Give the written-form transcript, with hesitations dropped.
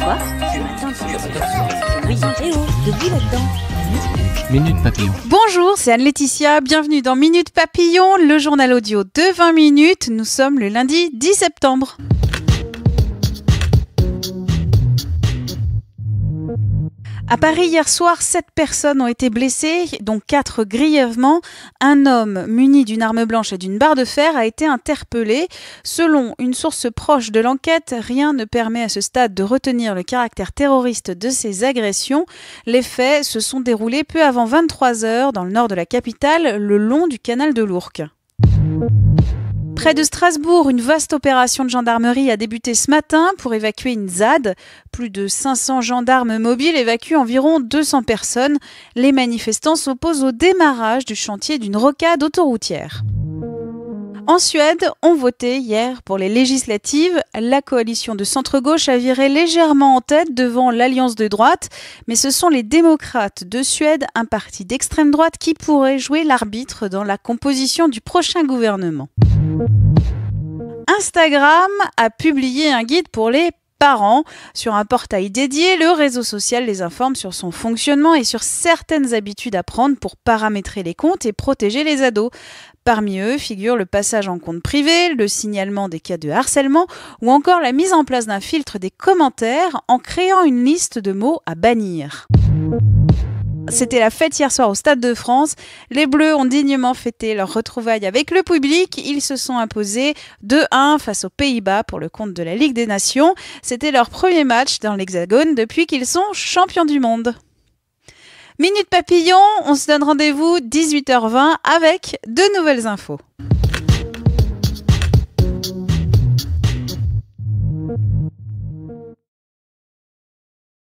Quoi? Ce matin, oui, eh oh, debout là-dedans. Minute Papillon. Bonjour, c'est Anne-Laetitia, bienvenue dans Minute Papillon, le journal audio de 20 minutes. Nous sommes le lundi 10 septembre. À Paris, hier soir, 7 personnes ont été blessées, dont 4 grièvement. Un homme muni d'une arme blanche et d'une barre de fer a été interpellé. Selon une source proche de l'enquête, rien ne permet à ce stade de retenir le caractère terroriste de ces agressions. Les faits se sont déroulés peu avant 23h dans le nord de la capitale, le long du canal de l'Ourcq. Près de Strasbourg, une vaste opération de gendarmerie a débuté ce matin pour évacuer une ZAD. Plus de 500 gendarmes mobiles évacuent environ 200 personnes. Les manifestants s'opposent au démarrage du chantier d'une rocade autoroutière. En Suède, on votait hier pour les législatives. La coalition de centre-gauche a viré légèrement en tête devant l'alliance de droite. Mais ce sont les démocrates de Suède, un parti d'extrême droite, qui pourrait jouer l'arbitre dans la composition du prochain gouvernement. Instagram a publié un guide pour les parents. Sur un portail dédié, le réseau social les informe sur son fonctionnement et sur certaines habitudes à prendre pour paramétrer les comptes et protéger les ados. Parmi eux figurent le passage en compte privé, le signalement des cas de harcèlement ou encore la mise en place d'un filtre des commentaires en créant une liste de mots à bannir. C'était la fête hier soir au Stade de France. Les Bleus ont dignement fêté leur retrouvaille avec le public. Ils se sont imposés 2-1 face aux Pays-Bas pour le compte de la Ligue des Nations. C'était leur premier match dans l'Hexagone depuis qu'ils sont champions du monde. Minute Papillon, on se donne rendez-vous 18h20 avec de nouvelles infos.